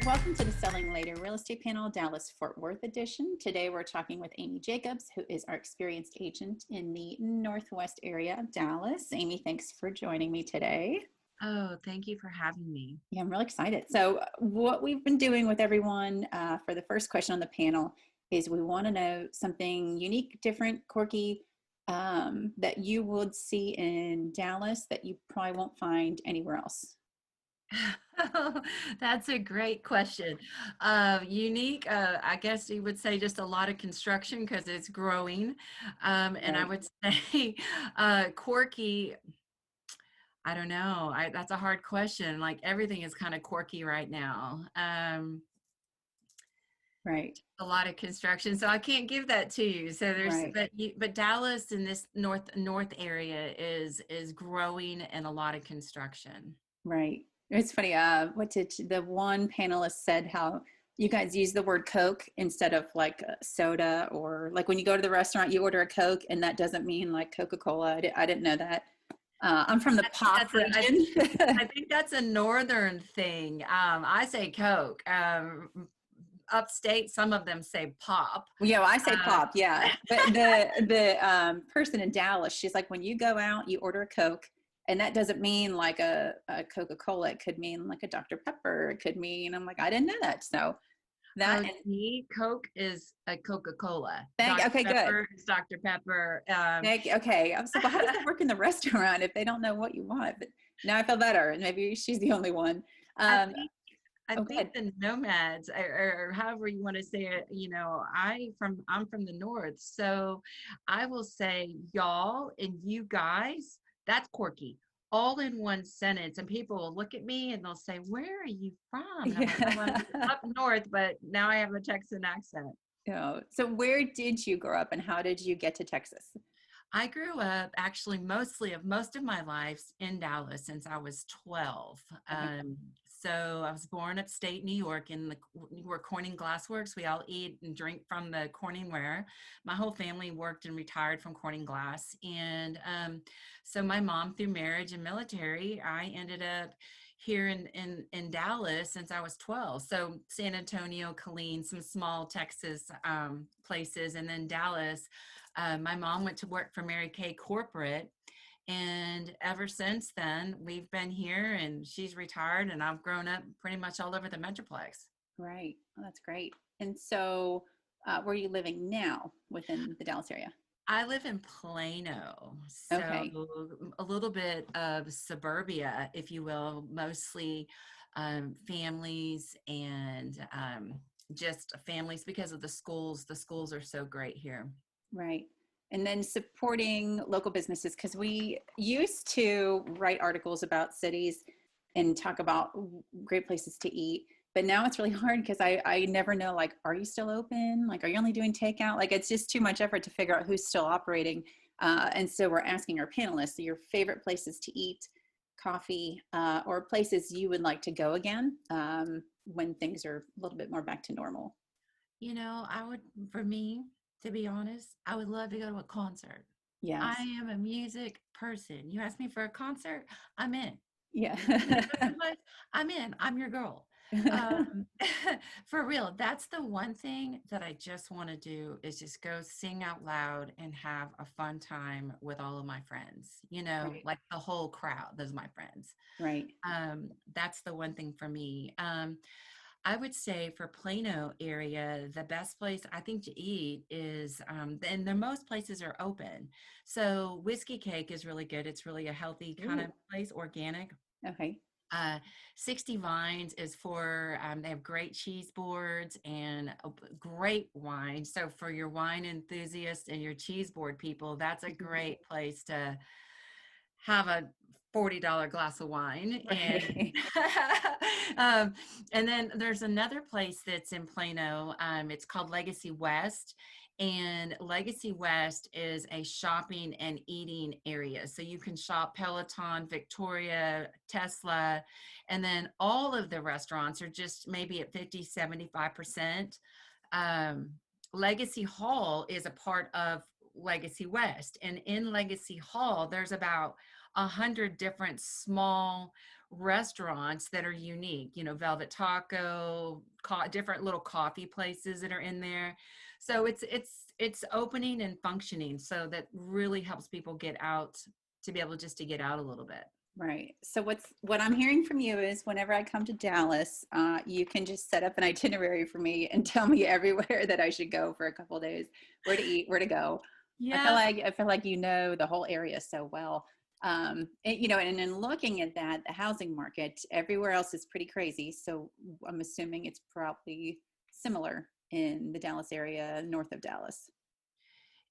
Welcome to the Selling Later Real Estate Panel, Dallas Fort Worth edition. Today we're talking with Amy Jacobs, who is our experienced agent in the Northwest area of Dallas. Amy, thanks for joining me today. Oh, thank you for having me. Yeah, I'm really excited. So what we've been doing with everyone for the first question on the panel is we want to know something unique, different, quirky that you would see in Dallas that you probably won't find anywhere else. That's a great question. Unique, I guess you would say just a lot of construction because it's growing. And I Right. would say quirky, I don't know. That's a hard question. Like everything is kind of quirky right now. Right. A lot of construction, so I can't give that to you. So there's, Right. but Dallas in this north area is growing and a lot of construction. Right. It's funny. What did the one panelist said how you guys use the word Coke instead of like soda, or like when you go to the restaurant, you order a Coke and that doesn't mean like Coca-Cola. I didn't know that. I'm from the I think pop that's a, I, region. I think that's a northern thing. I say Coke. Upstate, some of them say pop. Yeah, well, I say Uh, pop. Yeah. But the person in Dallas, she's like, when you go out, you order a Coke. And that doesn't mean like a Coca-Cola. It could mean like a Dr. Pepper. It could mean, I'm like, I didn't know that. So that, oh, see, Coke is a Coca-Cola. Dr. okay, good. Pepper is Dr. Pepper. Okay. I was like, well, how does that work in the restaurant if they don't know what you want? But now I feel better. And maybe she's the only one. I Um, think I oh, go think ahead. the nomads, or however you want to say it, I'm from the north, so I will say y'all and you guys. That's quirky, all in one sentence, and people will look at me and they'll say, "Where are you from?" And I'm like, "Oh, I'm Yeah. up north, but now I have a Texan accent." So where did you grow up and how did you get to Texas? I grew up actually most of my life in Dallas since I was 12. Okay. So I was born upstate New York in where Corning Glass works. We all eat and drink from the Corning ware. My whole family worked and retired from Corning Glass. And so my mom, through marriage and military, I ended up here in Dallas since I was 12. So San Antonio, Killeen, some small Texas places, and then Dallas. My mom went to work for Mary Kay Corporate, and ever since then, we've been here, and she's retired, and I've grown up pretty much all over the Metroplex. Right. Well, that's great. And so where are you living now within the Dallas area? I live in Plano, Okay. so a little bit of suburbia, if you will, mostly families and just families because of the schools. The schools are so great here. Right. And then supporting local businesses, because we used to write articles about cities and talk about great places to eat. But now it's really hard because I never know, like, are you still open? Like, are you only doing takeout? Like, it's just too much effort to figure out who's still operating. And so we're asking our panelists, your favorite places to eat coffee or places you would like to go again when things are a little bit more back to normal. You know, for me, to be honest, I would love to go to a concert. I Yes. am a music person. You ask me for a concert, I'm in. Yeah. You want to go someplace? I'm in. I'm your girl. Um, for real, that's the one thing that I just want to do is just go sing out loud and have a fun time with all of my friends, Right. like the whole crowd, those are my friends. Right. That's the one thing for me. I would say for Plano area, the best place I think to eat is, and most places are open. So Whiskey Cake is really good. It's really a healthy kind of Ooh. place, organic. Okay. Uh, 60 Vines is for, they have great cheese boards and a great wine. So for your wine enthusiasts and your cheese board people, that's a great place to have a $40 glass of wine. Right. Um, and then there's another place that's in Plano. It's called Legacy West. And Legacy West is a shopping and eating area. So you can shop Peloton, Victoria, Tesla, and then all of the restaurants are just maybe at 50, 75%. Legacy Hall is a part of Legacy West. And in Legacy Hall, there's about 100 different small restaurants that are unique, you know, Velvet Taco, different little coffee places that are in there. So it's opening and functioning. So that really helps people get out, to be able just to get out a little bit. Right. So what I'm hearing from you is whenever I come to Dallas, you can just set up an itinerary for me and tell me everywhere that I should go for a couple of days, where to eat, where to go. Yep. I feel like you know the whole area so well. You know, and in looking at that, the housing market everywhere else is pretty crazy. So I'm assuming it's probably similar in the Dallas area, north of Dallas.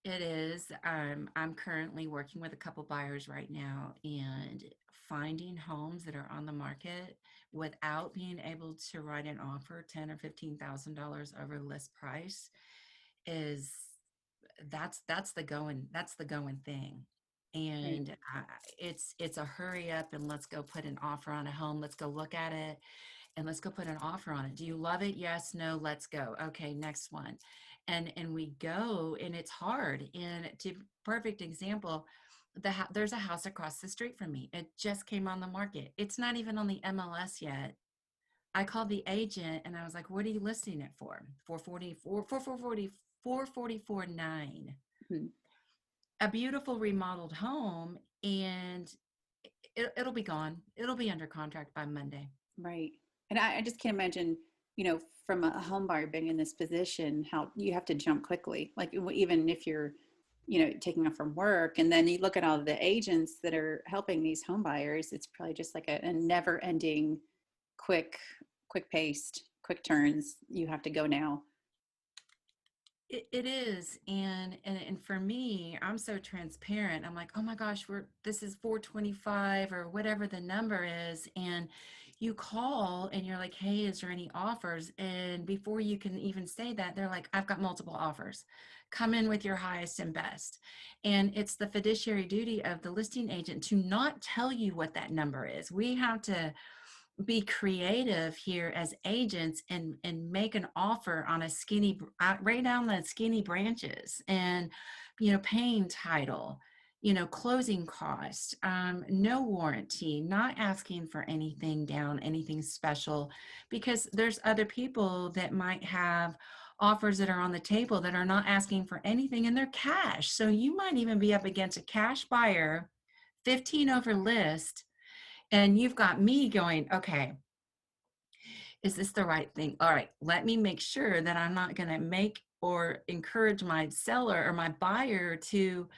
It is. I'm currently working with a couple buyers right now, and finding homes that are on the market without being able to write an offer $10,000 or $15,000 over list price is that's the going thing. Right. And it's a hurry up and let's go put an offer on a home. Let's go look at it and let's go put an offer on it. Do you love it? Yes, no, let's go. Okay, next one. And we go, and it's hard. And to perfect example, there's a house across the street from me. It just came on the market. It's not even on the MLS yet. I called the agent and I was like, "What are you listing it for?" 444 440 444.9. Mhm. A beautiful remodeled home, and it'll be gone. It'll be under contract by Monday. Right. And I just can't imagine, you know, from a home buyer being in this position, how you have to jump quickly. Like even if you're, you know, taking off from work, and then you look at all of the agents that are helping these home buyers, it's probably just like a never ending, quick, quick paced, quick turns. You have to go now. It is, and for me, I'm so transparent. I'm like, oh my gosh, this is 425 or whatever the number is, and you call and you're like, hey, is there any offers? And before you can even say that, they're like, I've got multiple offers. Come in with your highest and best. And it's the fiduciary duty of the listing agent to not tell you what that number is. We have to be creative here as agents and make an offer on a right down the skinny branches, and paying title, closing cost, no warranty, not asking for anything down, anything special, because there's other people that might have offers that are on the table that are not asking for anything, and they're cash. So you might even be up against a cash buyer, 15 over list, and you've got me going, okay, is this the right thing? All right, let me make sure that I'm not going to make or encourage my seller or my buyer to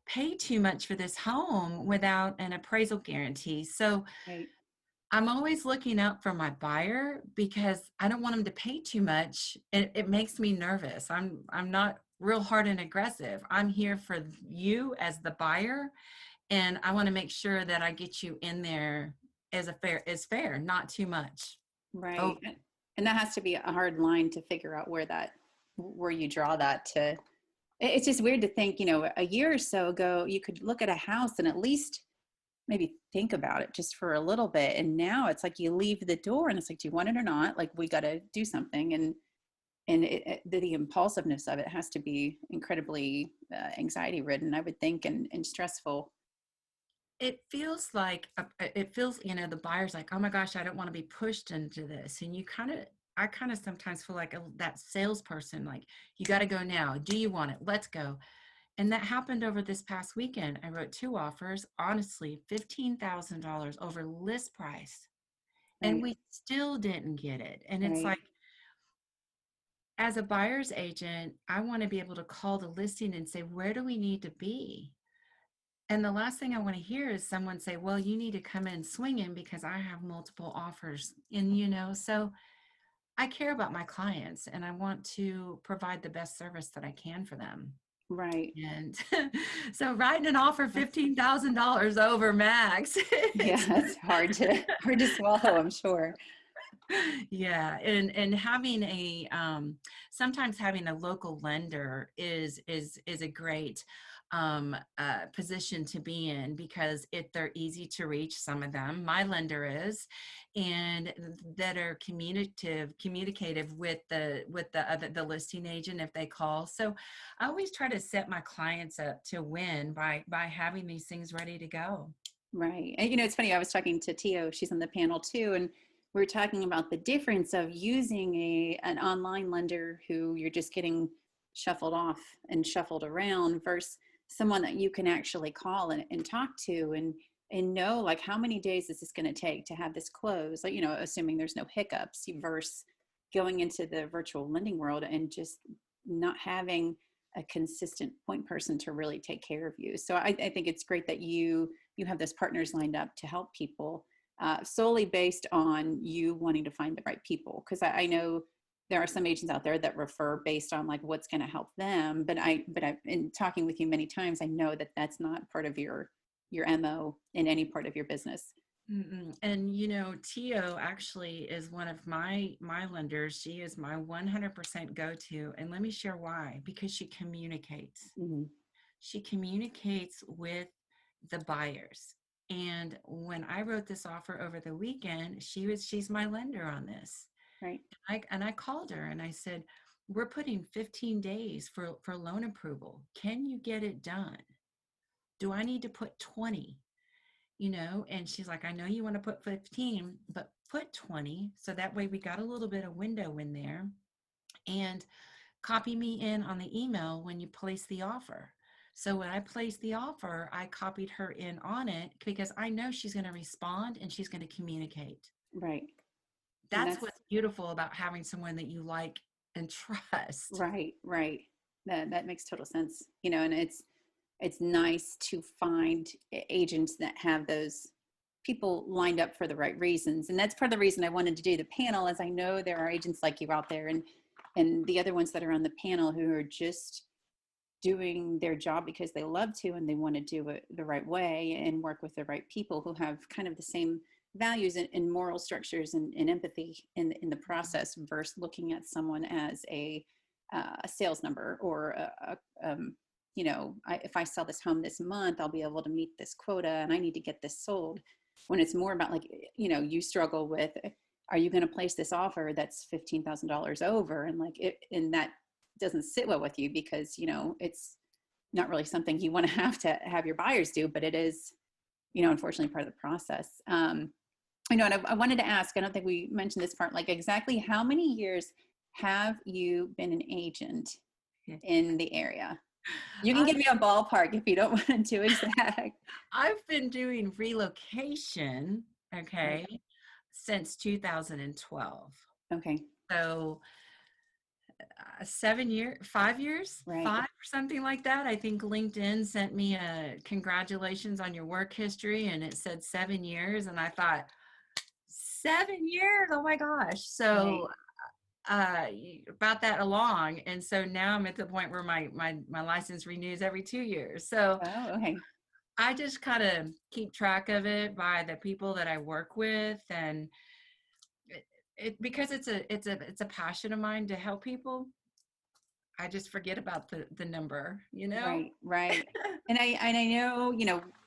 pay too much for this home without an appraisal guarantee. So Right. I'm always looking out for my buyer because I don't want them to pay too much. It makes me nervous. I'm not real hard and aggressive. I'm here for you as the buyer, and I want to make sure that I get you in there as fair, not too much. Right. Oh, And that has to be a hard line to figure out where you draw that to. It's just weird to think, you know, a year or so ago, you could look at a house and at least maybe think about it just for a little bit. And now it's like you leave the door and it's like, do you want it or not? Like we got to do something. The impulsiveness of it has to be incredibly anxiety ridden, I would think, and stressful. it feels like it feels, the buyer's like, oh my gosh, I don't want to be pushed into this. And I kind of sometimes feel like that salesperson, like, you got to go now. Do you want it? Let's go. And that happened over this past weekend. I wrote two offers, honestly, $15,000 over list price, and Right. we still didn't get it. And it's Right. like, as a buyer's agent, I want to be able to call the listing and say, where do we need to be? And the last thing I want to hear is someone say, well, you need to come in swinging because I have multiple offers. And, so I care about my clients and I want to provide the best service that I can for them. Right. And so writing an offer $15,000 over max, it's, Yeah, it's hard to swallow, I'm sure. yeah. And having sometimes having a local lender is a great position to be in, because they're easy to reach. Some of them, my lender is, and that are communicative with the listing agent if they call. So I always try to set my clients up to win by having these things ready to go. Right. And it's funny, I was talking to Tio, she's on the panel too, and we were talking about the difference of using an online lender who you're just getting shuffled off and shuffled around versus someone that you can actually call and talk to and know like how many days is this going to take to have this close, like, assuming there's no hiccups versus going into the virtual lending world and just not having a consistent point person to really take care of you. So I think it's great that you have those partners lined up to help people solely based on you wanting to find the right people. Because I know there are some agents out there that refer based on like what's going to help them. But I, in talking with you many times, I know that that's not part of your MO in any part of your business. Mm-mm. And Tio actually is one of my lenders. She is my 100% go-to. And let me share why. Because she communicates. Mm-hmm. She communicates with the buyers. And when I wrote this offer over the weekend, she's my lender on this. Right. I called her and I said, we're putting 15 days for loan approval. Can you get it done? Do I need to put 20? And she's like, I know you want to put 15, but put 20. So that way we got a little bit of window in there, and copy me in on the email when you place the offer. So when I placed the offer, I copied her in on it because I know she's going to respond and she's going to communicate. Right. And That's that's what's beautiful about having someone that you like and trust. right. Right. That makes total sense. And it's nice to find agents that have those people lined up for the right reasons. And that's part of the reason I wanted to do the panel, is I know there are agents like you out there and the other ones that are on the panel who are just doing their job because they love to and they want to do it the right way and work with the right people who have kind of the same values and moral structures and empathy in the process versus looking at someone as a sales number or if I sell this home this month, I'll be able to meet this quota and I need to get this sold. When it's more about like, you struggle with, are you going to place this offer that's $15,000 over? And like and that doesn't sit well with you because, it's not really something you want to have your buyers do, but it is, unfortunately part of the process. And I wanted to ask, I don't think we mentioned this part, like exactly how many years have you been an agent in the area? You can I, give me a ballpark if you don't want to exact. I've been doing relocation, Right. okay, since 2012. Okay. So 7 years, 5 years, Right. five or something like that. I think LinkedIn sent me a congratulations on your work history, and it said 7 years. And I thought, 7 years? Oh my gosh. Right. So uh about that along. And so now I'm at the point where my license renews every 2 years. So Oh, okay. I just kind of keep track of it by the people that I work with, and because it's a passion of mine to help people. I just forget about the number. Right. Right. And I know,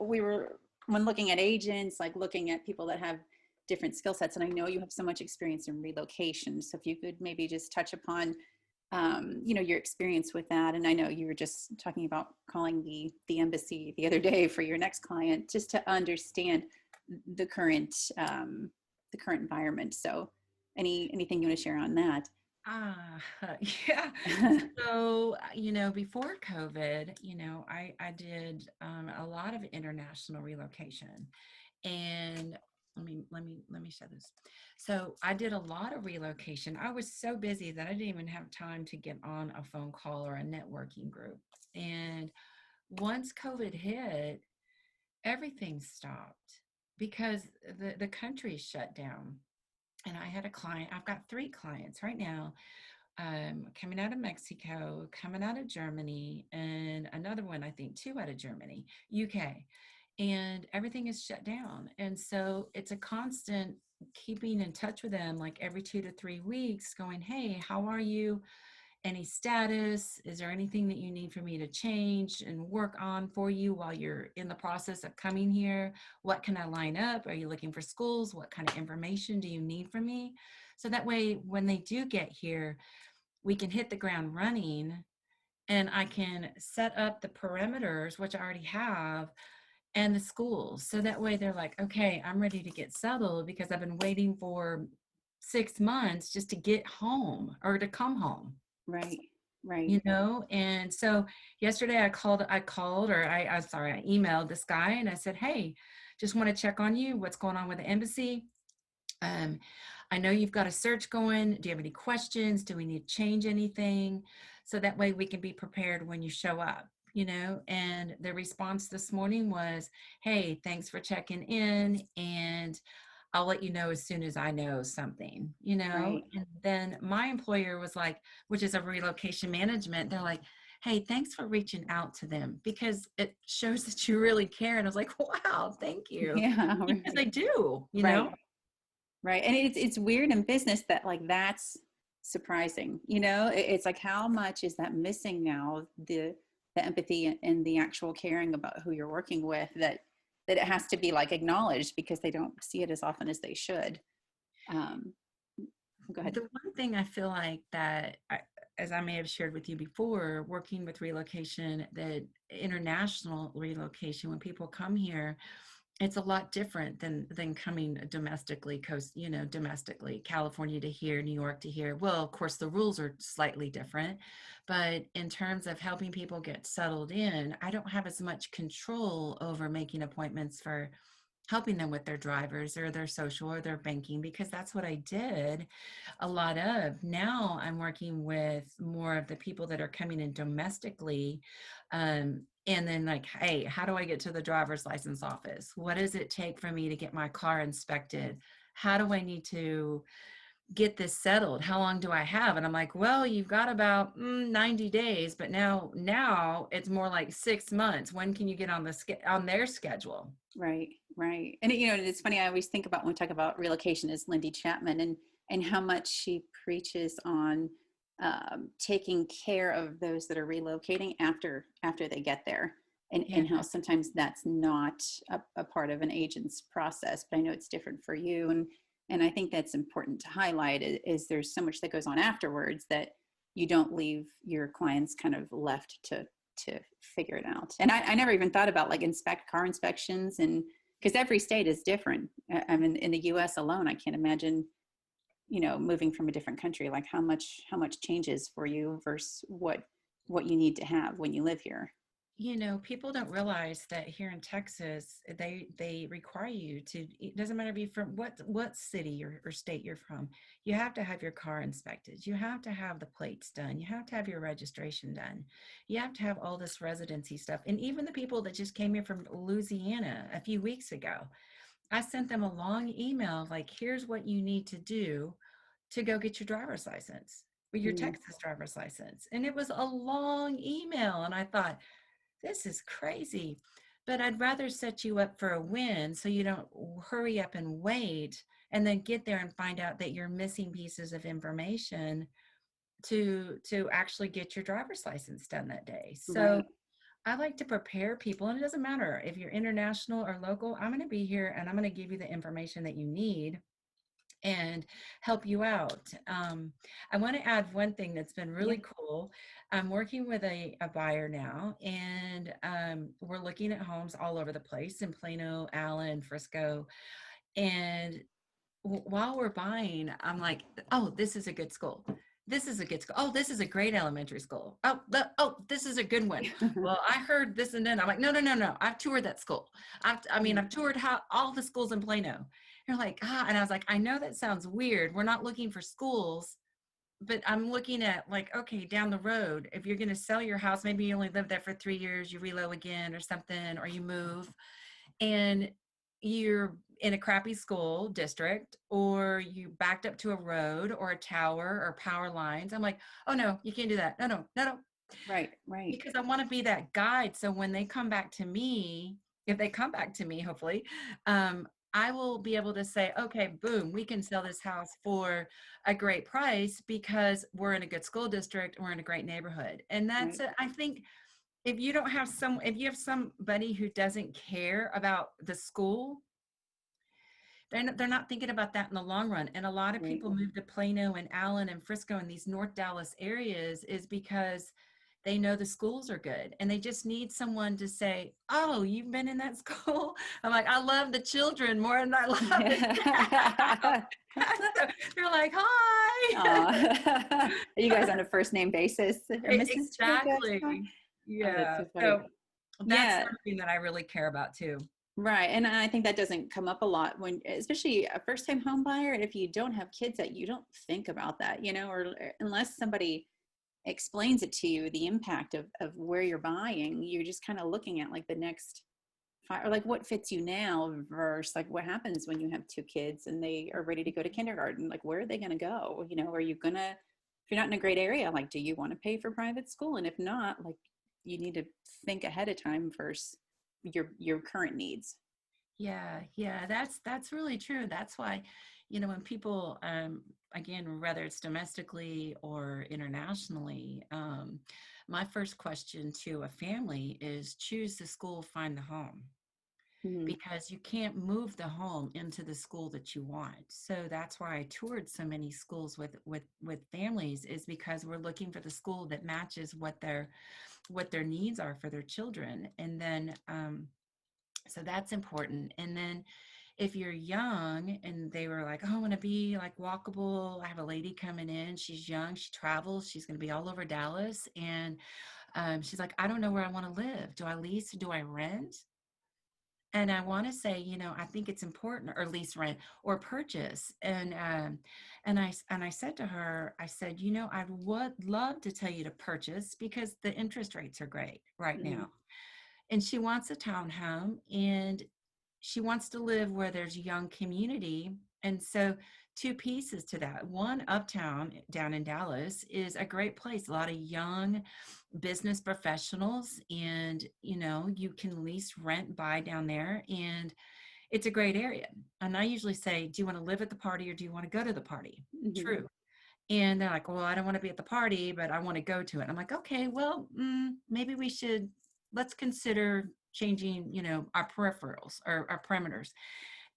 we were when looking at agents, like looking at people that have different skill sets, and I know you have so much experience in relocation. So if you could maybe just touch upon your experience with that. And I know you were just talking about calling the embassy the other day for your next client, just to understand the current the current environment. So anything you want to share on that? Ah, yeah. So, before COVID, I did a lot of international relocation. And let me show this. So I did a lot of relocation. I was so busy that I didn't even have time to get on a phone call or a networking group. And once COVID hit, everything stopped because the country shut down. And I had a client, I've got 3 clients right now, coming out of Mexico, coming out of Germany, and another one, I think, 2 out of Germany, UK. And everything is shut down. And so it's a constant keeping in touch with them, like every 2 to 3 weeks, going, hey, how are you? Any status? Is there anything that you need for me to change and work on for you while you're in the process of coming here? What can I line up? Are you looking for schools? What kind of information do you need from me? So that way, when they do get here, we can hit the ground running, and I can set up the perimeters, which I already have, and the schools. So that way they're like, okay, I'm ready to get settled because I've been waiting for 6 months just to get home or to come home, Right. Right. you know? And so yesterday I sorry, I emailed this guy and I said, hey, just want to check on you. What's going on with the embassy? Um, I know you've got a search going. Do you have any questions? Do we need to change anything? So that way we can be prepared when you show up, you know? And the response this morning was, hey, thanks for checking in. And I'll let you know as soon as I know something, you know? Right. And then my employer was like, which is a relocation management, they're like, hey, thanks for reaching out to them because it shows that you really care. And I was like, wow, thank you. Yeah. Because Right. I do, you Right. know? Right. And it's weird in business that like that's surprising. You know, it's like how much is that missing now? The empathy and the actual caring about who you're working with, that it has to be like acknowledged because they don't see it as often as they should. Um, Go ahead. The one thing I feel like that, as I may have shared with you before, working with relocation, that international relocation, when people come here, it's a lot different than coming domestically, domestically, California to here, New York to here. Well, of course, the rules are slightly different, but in terms of helping people get settled in, I don't have as much control over making appointments for helping them with their drivers or their social or their banking because that's what I did a lot of. Now I'm working with more of the people that are coming in domestically. And then like, hey, how do I get to the driver's license office? What does it take for me to get my car inspected? How do I need to get this settled? How long do I have? And I'm like, well, you've got about 90 days, but now it's more like 6 months. When can you get on on their schedule? Right, right. And you know, it's funny. I always think about when we talk about relocation is Lindy Chapman and how much she preaches on taking care of those that are relocating after they get there, Yeah. and how sometimes that's not a part of an agent's process. But I know it's different for you, and I think that's important to highlight. Is there's so much that goes on afterwards that you don't leave your clients kind of left to figure it out. And I never even thought about like car inspections, and because every state is different. I mean, in the US alone, I can't imagine, you know, moving from a different country, like how much changes for you versus what you need to have when you live here. People don't realize that here in Texas, they require you to, it doesn't matter if you're from what city or state you're from, you have to have your car inspected. You have to have the plates done. You have to have your registration done. You have to have all this residency stuff. And even the people that just came here from Louisiana a few weeks ago, I sent them a long email like, here's what you need to do to go get your driver's license or your Mm, Texas driver's license. And it was a long email. And I thought, this is crazy. But I'd rather set you up for a win so you don't hurry up and wait and then get there and find out that you're missing pieces of information to actually get your driver's license done that day. So right, I like to prepare people, and it doesn't matter if you're international or local. I'm going to be here and I'm going to give you the information that you need and help you out. I want to add one thing that's been yeah, really cool. I'm working with a buyer now, and we're looking at homes all over the place in Plano, Allen, Frisco. And while we're buying, I'm like, oh, this is a good school. This is a good school. Oh, this is a great elementary school. Oh, this is a good one. Well, I heard this and then I'm like, no, no, no, no. I've toured that school. I've toured all the schools in Plano. You're like, and I was like, I know that sounds weird. We're not looking for schools, but I'm looking at like, okay, down the road, if you're going to sell your house, maybe you only live there for 3 years, you relo again or something, or you move and you're in a crappy school district or you backed up to a road or a tower or power lines. I'm like, oh no, you can't do that. No, no, no, no. right, right, Because I want to be that guide. So when they come back to me, if they come back to me, hopefully, I will be able to say, okay, boom, we can sell this house for a great price because we're in a good school district, we're in a great neighborhood. And that's right, it. I think if you have somebody who doesn't care about the school, they're not thinking about that in the long run. And a lot of right, people move to Plano and Allen and Frisco and these North Dallas areas is because they know the schools are good, and they just need someone to say, "Oh, you've been in that school." I'm like, I love the children more than I love the staff. Yeah. So they're like, "Hi." Aw. Are you guys on a first name basis? Or Mrs. Jacobs? Exactly. Oh, that's Yeah. so funny. So that's Yeah, something that I really care about too. right. And I think that doesn't come up a lot when, especially a first time home buyer. And if you don't have kids, that you don't think about that, or unless somebody explains it to you, the impact of where you're buying, you're just kind of looking at like the next five, or like what fits you now versus like what happens when you have two kids and they are ready to go to kindergarten. Like, where are they going to go? Are you going to, if you're not in a great area, like, do you want to pay for private school? And if not, like, you need to think ahead of time versus your current needs. Yeah, yeah, that's really true. That's why, when people, again, whether it's domestically or internationally, my first question to a family is choose the school, find the home, Mhm. because you can't move the home into the school that you want. So that's why I toured so many schools with families, is because we're looking for the school that matches what their needs are for their children, and then. So that's important. And then if you're young and they were like, oh, I want to be like walkable. I have a lady coming in. She's young. She travels. She's going to be all over Dallas. And she's like, I don't know where I want to live. Do I lease? Do I rent? And I want to say, I think it's important, or lease, rent, or purchase. And I said to her, I said, I would love to tell you to purchase because the interest rates are great right Mhm. now. And she wants a townhome, and she wants to live where there's young community. And so two pieces to that. One, uptown down in Dallas is a great place, a lot of young business professionals, and you can lease, rent, buy down there, and it's a great area. And I usually say, do you want to live at the party or do you want to go to the party? Mhm. True. And they're like, well, I don't want to be at the party, but I want to go to it. I'm like, okay, well, maybe let's consider changing, our peripherals, or our perimeters.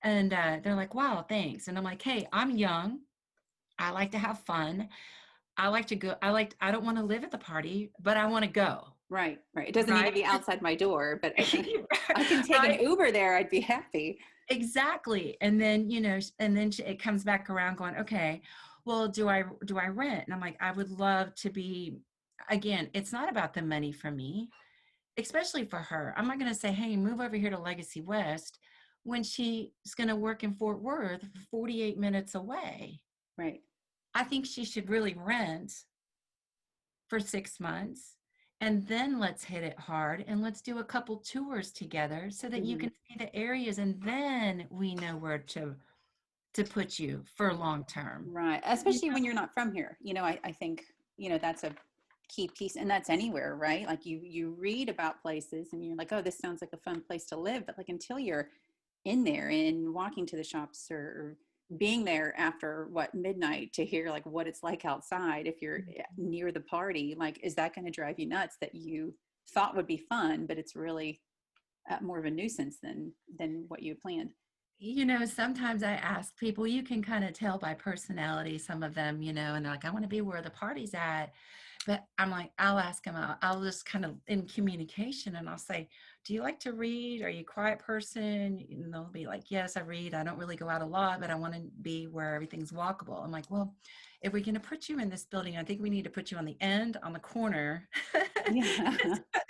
And they're like, wow, thanks. And I'm like, hey, I'm young. I like to have fun. I like to go. I don't want to live at the party, but I want to go. Right, right. It doesn't need to Right. be outside my door, but I can take an Right. Uber there. I'd be happy. Exactly. And then, it comes back around going, okay, well, do I rent? And I'm like, I would love to be, again, it's not about the money for me, especially for her. I'm not going to say, hey, move over here to Legacy West when she's going to work in Fort Worth, 48 minutes away. Right. I think she should really rent for 6 months, and then let's hit it hard and let's do a couple tours together so that you Mhm. can see the areas, and then we know where to put you for long term. Right. You Especially when you're not from here. I think, that's a key piece, and that's anywhere, right? Like you read about places and you're like, oh, this sounds like a fun place to live. But like until you're in there and walking to the shops, or being there after midnight to hear like what it's like outside, if you're near the party, like, is that going to drive you nuts that you thought would be fun, but it's really more of a nuisance than what you planned. Sometimes I ask people, you can kind of tell by personality, some of them, and they're like, I want to be where the party's at. But I'm like, I'll ask them, I'll just kind of in communication, and I'll say, do you like to read? Are you a quiet person? And they'll be like, yes, I read. I don't really go out a lot, but I want to be where everything's walkable. I'm like, well, if we're going to put you in this building, I think we need to put you on the end, on the corner. Yeah.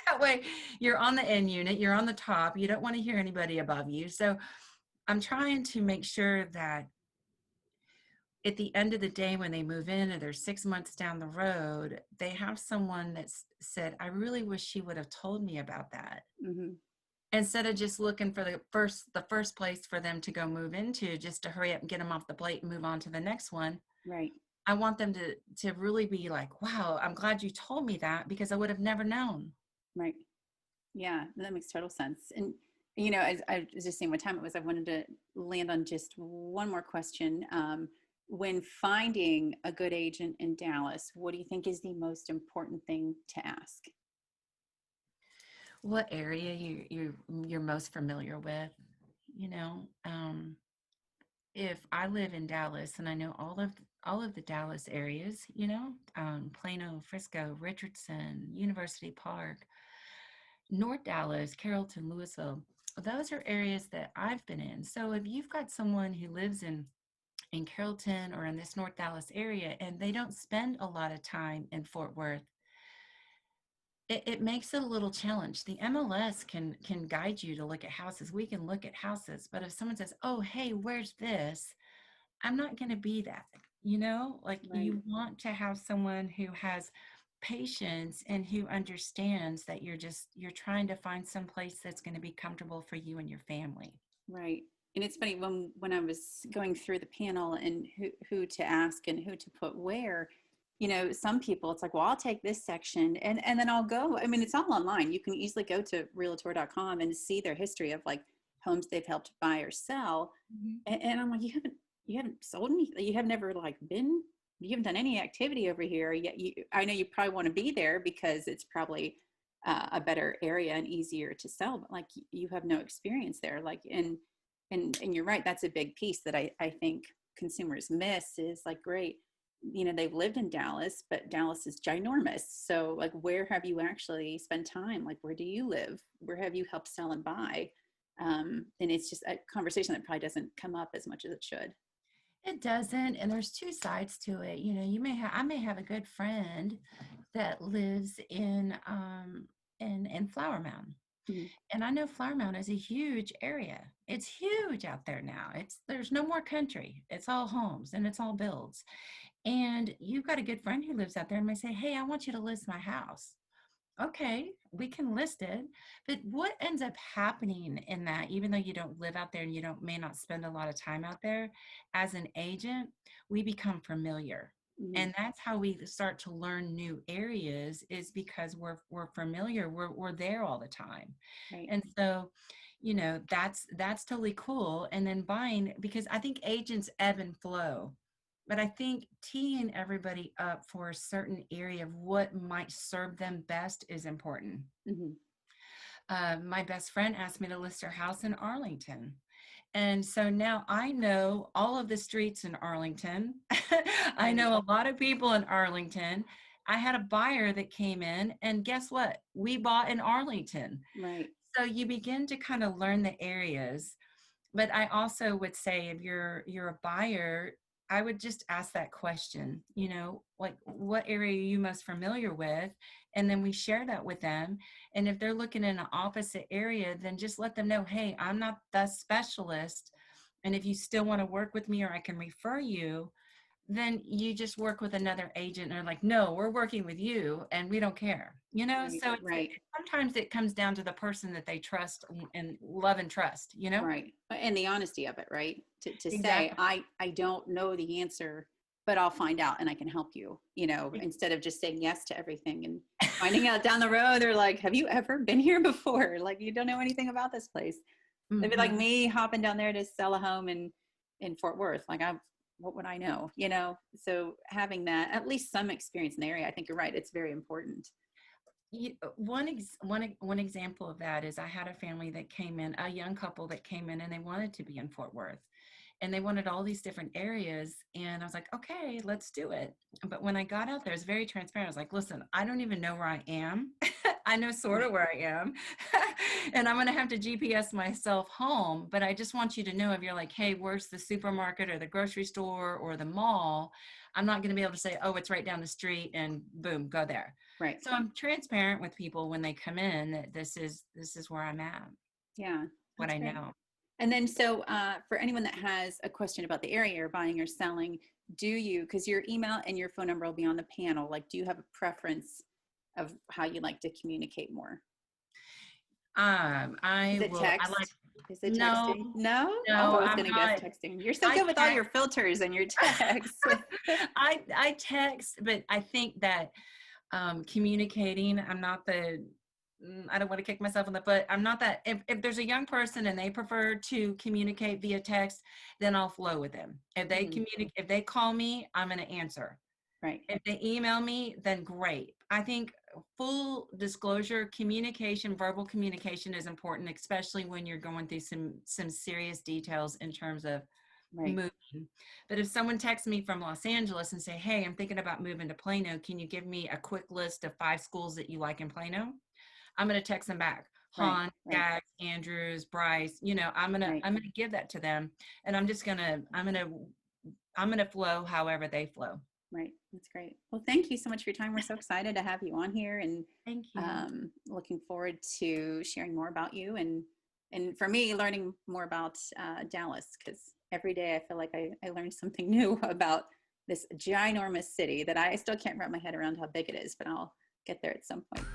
That way you're on the end unit, you're on the top. You don't want to hear anybody above you. So I'm trying to make sure that at the end of the day, when they move in and they're 6 months down the road, they have someone that's said, I really wish she would have told me about that. Hmm. Instead of just looking for the first place for them to go move into, just to hurry up and get them off the plate and move on to the next one. Right. I want them to really be like, wow, I'm glad you told me that, because I would have never known. Right. Yeah, that makes total sense. And as I was just saying what time it was, I wanted to land on just one more question. When finding a good agent in Dallas, what do you think is the most important thing to ask? What area you're most familiar with, you know? if I live in Dallas and I know all of the Dallas areas, Plano, Frisco, Richardson, University Park, North Dallas, Carrollton, Louisville, those are areas that I've been in. So if you've got someone who lives in Carrollton or in this North Dallas area and they don't spend a lot of time in Fort Worth, it makes it a little challenge. The MLS can guide you to look at houses. We can look at houses, but if someone says, "Oh, hey, where's this?" I'm not going to be that. Like Right. you want to have someone who has patience and who understands that you're trying to find some place that's going to be comfortable for you and your family. Right. And it's funny when I was going through the panel and who to ask and who to put where, some people it's like, well, I'll take this section and then I'll go. I mean, it's all online. You can easily go to realtor.com and see their history of like homes they've helped buy or sell. Mhm. And I'm like, you haven't sold any, you have never like you haven't done any activity over here yet. I know you probably want to be there because it's probably a better area and easier to sell, but like you have no experience there. Like, and you're right. That's a big piece that I think consumers miss is like, great, they've lived in Dallas, but Dallas is ginormous. So like, where have you actually spent time? Like, where do you live? Where have you helped sell and buy? And it's just a conversation that probably doesn't come up as much as it should. It doesn't, and there's two sides to it. I may have a good friend that lives in Flower Mound. Mhm. And I know Flower Mound is a huge area. It's huge out there now. There's no more country. It's all homes and it's all builds. And you've got a good friend who lives out there and may say, "Hey, I want you to list my house." Okay, we can list it. But what ends up happening in that, even though you don't live out there and you don't may not spend a lot of time out there, as an agent, we become familiar. Mhm. And that's how we start to learn new areas is because we're familiar. We're there all the time. Right. And so, that's totally cool. And then buying, because I think agents ebb and flow. But I think teeing everybody up for a certain area of what might serve them best is important. Mhm. My best friend asked me to list her house in Arlington. And so now I know all of the streets in Arlington. I Right. know a lot of people in Arlington. I had a buyer that came in, and guess what? We bought in Arlington. Right. So you begin to kind of learn the areas. But I also would say if you're a buyer, I would just ask that question, like what area are you most familiar with? And then we share that with them. And if they're looking in an opposite area, then just let them know, hey, I'm not the specialist. And if you still want to work with me or I can refer you, then you just work with another agent and they're like, no, we're working with you and we don't care, Right. So Right. sometimes it comes down to the person that they trust and love and trust. Right. And the honesty of it, right? To say, Exactly. I don't know the answer, but I'll find out and I can help you, instead of just saying yes to everything and finding out down the road, they're like, have you ever been here before? Like, you don't know anything about this place. It'd be like Mhm. me hopping down there to sell a home in Fort Worth. Like, what would I know? So having that, at least some experience in the area, I think you're right. It's very important. One example of that is I had a family that came in, a young couple that came in and they wanted to be in Fort Worth and they wanted all these different areas. And I was like, okay, let's do it. But when I got out there, it's very transparent. I was like, listen, I don't even know where I am. I know sort of where I am. And I'm going to have to GPS myself home. But I just want you to know if you're like, hey, where's the supermarket or the grocery store or the mall? I'm not going to be able to say, oh, it's right down the street and boom, go there. Right. So I'm transparent with people when they come in that this is where I'm at, Yeah, what that's I great. know. And then, so for anyone that has a question about the area you're buying or selling, because your email and your phone number will be on the panel, like, do you have a preference of how you like to communicate more? Is it I like, text? Is it no, texting? No? Oh, no, I was I'm going to guess not. texting. You're so I good with all text, your filters and your texts. I text, but I think that communicating, I don't want to kick myself in the foot. I'm not that, if there's a young person and they prefer to communicate via text, then I'll flow with them. Mhm. If they call me, I'm going to answer. Right. If they email me, then great. I think full disclosure, communication, verbal communication is important, especially when you're going through some serious details in terms of Right. moving. But if someone texts me from Los Angeles and say, hey, I'm thinking about moving to Plano, can you give me a quick list of 5 schools that you like in Plano? I'm going to text them back. Right. Han, Right. Skaggs, Andrews, Bryce, Right. I'm going to give that to them, and I'm going to flow however they flow. Right. That's great. Well, thank you so much for your time. We're so excited to have you on here, and Thank you. looking forward to sharing more about you, and for me, learning more about Dallas, because every day I feel like I learned something new about this ginormous city that I still can't wrap my head around how big it is, but I'll get there at some point.